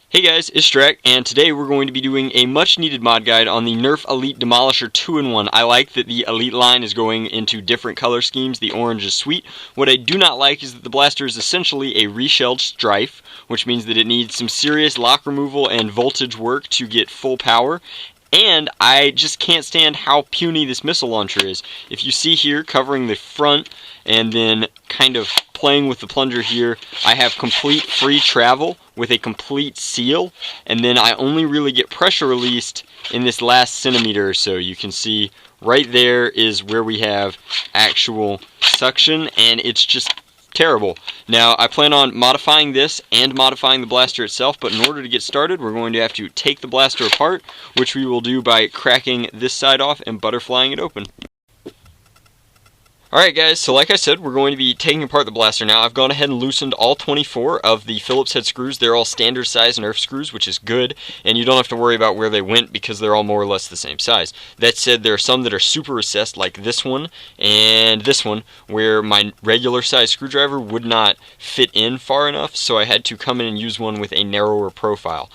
Hey guys, it's Strek, and today we're going to be doing a much needed mod guide on the Nerf Elite Demolisher 2-in-1. I like that the Elite line is going into different color schemes. The orange is sweet. What I do not like is that the blaster is essentially a reshelled strife, which means that it needs some serious lock removal and voltage work to get full power. And I just can't stand how puny this missile launcher is. If you see here, covering the front and then kind of playing with the plunger here, I have complete free travel with a complete seal, and then I only really get pressure released in this last centimeter or so. You can see right there is where we have actual suction, and it's just terrible. Now, I plan on modifying this and modifying the blaster itself, but in order to get started, we're going to have to take the blaster apart, which we will do by cracking this side off and butterflying it open. Alright guys, so like I said, we're going to be taking apart the blaster now. I've gone ahead and loosened all 24 of the Phillips head screws. They're all standard size Nerf screws, which is good, and you don't have to worry about where they went because they're all more or less the same size. That said, there are some that are super recessed, like this one and this one, where my regular size screwdriver would not fit in far enough, so I had to come in and use one with a narrower profile.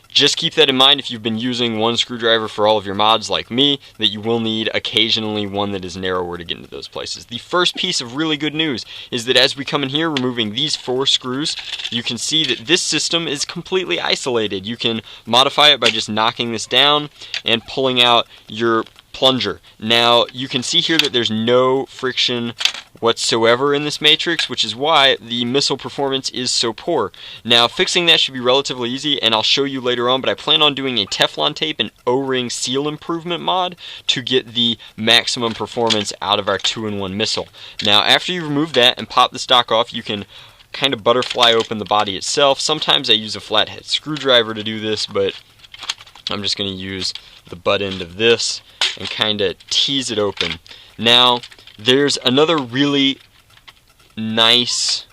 Just keep that in mind if you've been using one screwdriver for all of your mods like me, that you will need occasionally one that is narrower to get into those places. The first piece of really good news is that as we come in here removing these 4 screws, you can see that this system is completely isolated. You can modify it by just knocking this down and pulling out your plunger. Now you can see here that there's no friction whatsoever in this matrix, which is why the missile performance is so poor. Now, fixing that should be relatively easy, and I'll show you later on, but I plan on doing a Teflon tape and O-ring seal improvement mod to get the maximum performance out of our 2-in-1 missile. Now, after you remove that and pop the stock off, you can kind of butterfly open the body itself. Sometimes I use a flathead screwdriver to do this, but I'm just going to use the butt end of this and kind of tease it open. Now, there's another really nice,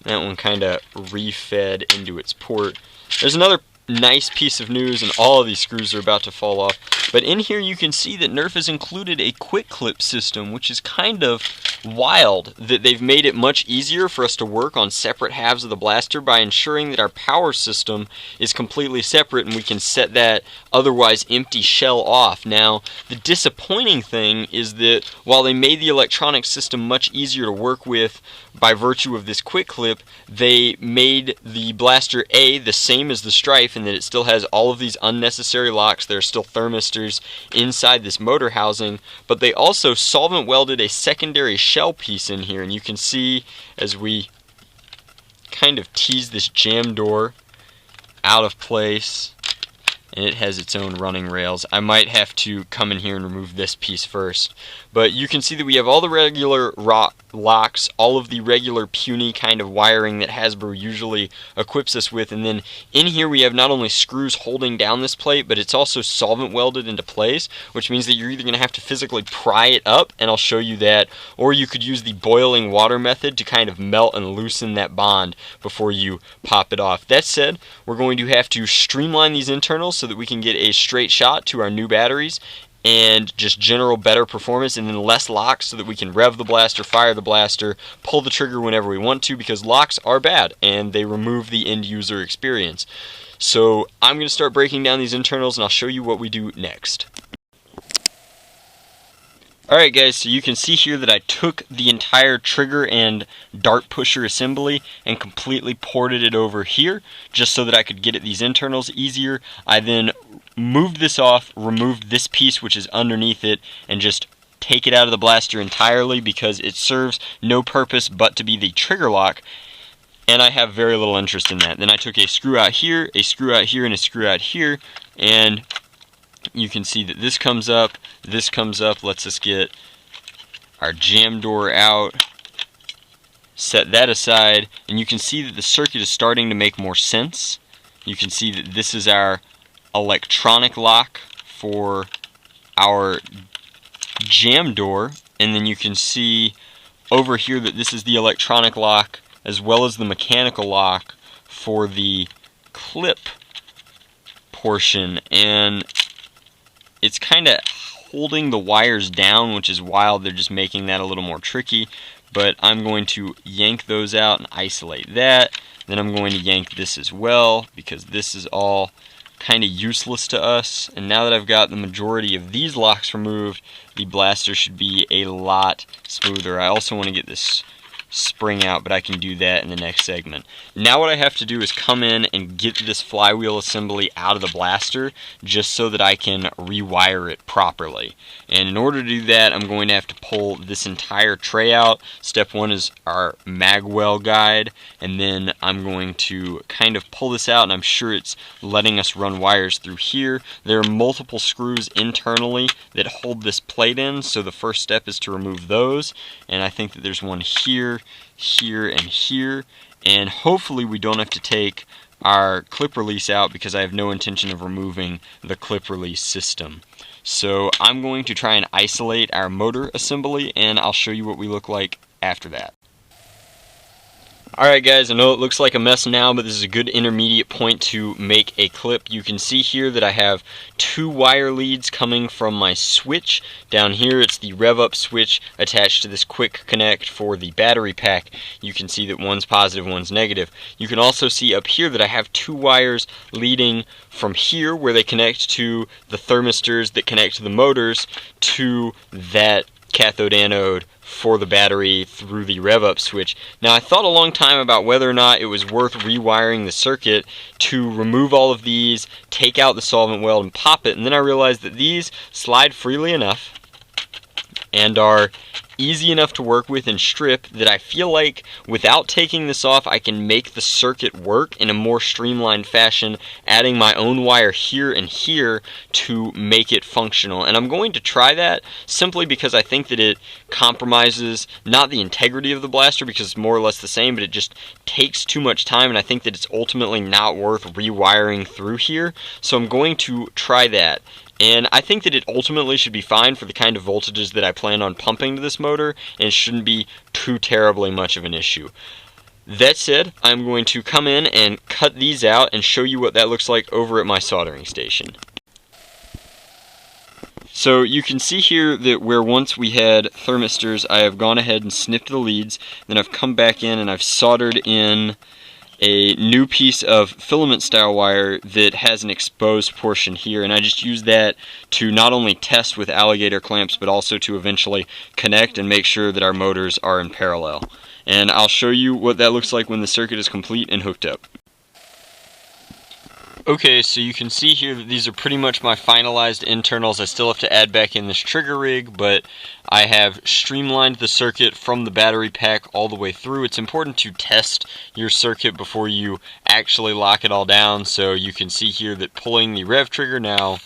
that one kind of refed into its port. There's another nice piece of news, and all of these screws are about to fall off. But in here you can see that Nerf has included a quick clip system, which is kind of wild, that they've made it much easier for us to work on separate halves of the blaster by ensuring that our power system is completely separate and we can set that otherwise empty shell off. Now, the disappointing thing is that while they made the electronic system much easier to work with by virtue of this quick clip, they made the blaster the same as the strife, and that it still has all of these unnecessary locks. There are still thermistors inside this motor housing, but they also solvent welded a secondary shell piece in here, and you can see as we kind of tease this jam door out of place, and it has its own running rails. I might have to come in here and remove this piece first. But you can see that we have all the regular locks, all of the regular puny kind of wiring that Hasbro usually equips us with, and then in here we have not only screws holding down this plate, but it's also solvent welded into place, which means that you're either going to have to physically pry it up, and I'll show you that, or you could use the boiling water method to kind of melt and loosen that bond before you pop it off. That said, we're going to have to streamline these internals so that we can get a straight shot to our new batteries and just general better performance, and then less locks so that we can rev the blaster, fire the blaster, pull the trigger whenever we want to, because locks are bad and they remove the end user experience. So I'm going to start breaking down these internals and I'll show you what we do next. Alright guys, so you can see here that I took the entire trigger and dart pusher assembly and completely ported it over here just so that I could get at these internals easier. I then moved this off, removed this piece which is underneath it, and just take it out of the blaster entirely because it serves no purpose but to be the trigger lock, and I have very little interest in that. Then I took a screw out here, a screw out here, and a screw out here, and you can see that this comes up, lets us get our jam door out, set that aside, and you can see that the circuit is starting to make more sense. You can see that this is our electronic lock for our jam door, and then you can see over here that this is the electronic lock as well as the mechanical lock for the clip portion, and it's kind of holding the wires down, which is wild. They're just making that a little more tricky. But I'm going to yank those out and isolate that. Then I'm going to yank this as well, because this is all kind of useless to us. And now that I've got the majority of these locks removed, the blaster should be a lot smoother. I also want to get this spring out, but I can do that in the next segment. Now what I have to do is come in and get this flywheel assembly out of the blaster, just so that I can rewire it properly. And in order to do that, I'm going to have to pull this entire tray out. Step one is our magwell guide, and then I'm going to kind of pull this out, and I'm sure it's letting us run wires through here. There are multiple screws internally that hold this plate in, so the first step is to remove those, and I think that there's one here, here, and here, and hopefully we don't have to take our clip release out, because I have no intention of removing the clip release system. So I'm going to try and isolate our motor assembly, and I'll show you what we look like after that. Alright guys, I know it looks like a mess now, but this is a good intermediate point to make a clip. You can see here that I have two wire leads coming from my switch. Down here it's the rev up switch attached to this quick connect for the battery pack. You can see that one's positive, one's negative. You can also see up here that I have two wires leading from here where they connect to the thermistors that connect to the motors to that cathode anode for the battery through the rev up switch. Now I thought a long time about whether or not it was worth rewiring the circuit to remove all of these, take out the solvent weld and pop it, and then I realized that these slide freely enough and are easy enough to work with and strip that I feel like without taking this off I can make the circuit work in a more streamlined fashion, adding my own wire here and here to make it functional. And I'm going to try that simply because I think that it compromises not the integrity of the blaster, because it's more or less the same, but it just takes too much time, and I think that it's ultimately not worth rewiring through here. So I'm going to try that. And I think that it ultimately should be fine for the kind of voltages that I plan on pumping to this motor, and it shouldn't be too terribly much of an issue. That said, I'm going to come in and cut these out and show you what that looks like over at my soldering station. So you can see here that where once we had thermistors, I have gone ahead and snipped the leads, then I've come back in and I've soldered in a new piece of filament style wire that has an exposed portion here, and I just use that to not only test with alligator clamps but also to eventually connect and make sure that our motors are in parallel. And I'll show you what that looks like when the circuit is complete and hooked up. Okay, so you can see here that these are pretty much my finalized internals. I still have to add back in this trigger rig, but I have streamlined the circuit from the battery pack all the way through. It's important to test your circuit before you actually lock it all down, so you can see here that pulling the rev trigger now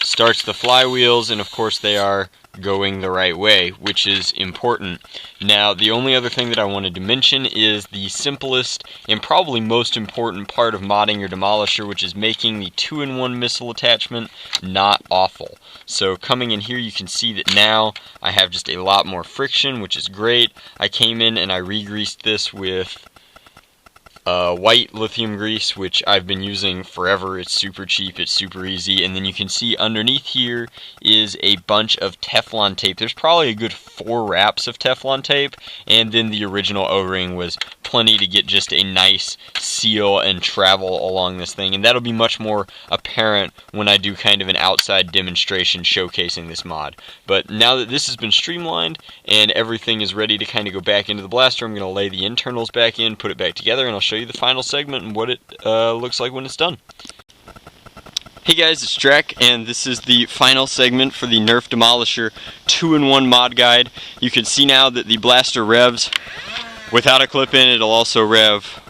starts the flywheels, and of course they are going the right way, which is important. Now, the only other thing that I wanted to mention is the simplest and probably most important part of modding your Demolisher, which is making the 2-in-1 missile attachment not awful. So coming in here, you can see that now I have just a lot more friction, which is great. I came in and I re-greased this with white lithium grease, which I've been using forever. It's super cheap, it's super easy, and then you can see underneath here is a bunch of Teflon tape. There's probably a good 4 wraps of Teflon tape, and then the original O-ring was plenty to get just a nice seal and travel along this thing, and that'll be much more apparent when I do kind of an outside demonstration showcasing this mod. But now that this has been streamlined and everything is ready to kind of go back into the blaster, I'm going to lay the internals back in, put it back together, and I'll show you the final segment and what it looks like when it's done. Hey guys, it's Drek, and this is the final segment for the Nerf Demolisher 2-in-1 mod guide. You can see now that the blaster revs without a clip in. It'll also rev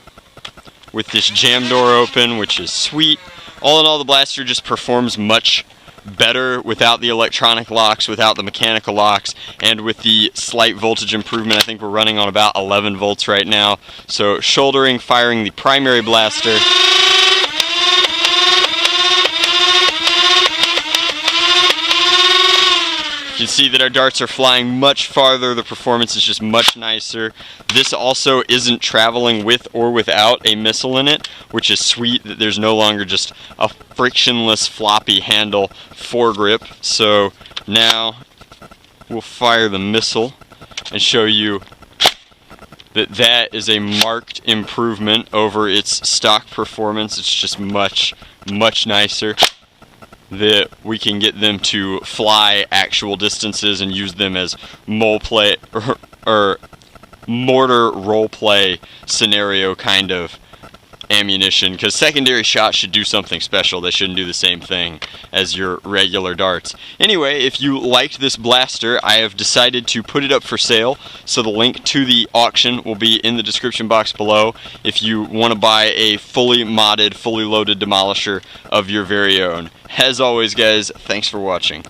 with this jam door open, which is sweet. All in all, the blaster just performs much better without the electronic locks, without the mechanical locks, and with the slight voltage improvement. I think we're running on about 11 volts right now. So shouldering, firing the primary blaster. You can see that our darts are flying much farther. The performance is just much nicer. This also isn't traveling with or without a missile in it, which is sweet that there's no longer just a frictionless floppy handle foregrip. So now we'll fire the missile and show you that that is a marked improvement over its stock performance. It's just much nicer. That we can get them to fly actual distances and use them as or mortar role play scenario kind of ammunition, because secondary shots should do something special. They shouldn't do the same thing as your regular darts. Anyway, if you liked this blaster, I have decided to put it up for sale, so the link to the auction will be in the description box below if you want to buy a fully modded, fully loaded Demolisher of your very own. As always, guys, thanks for watching.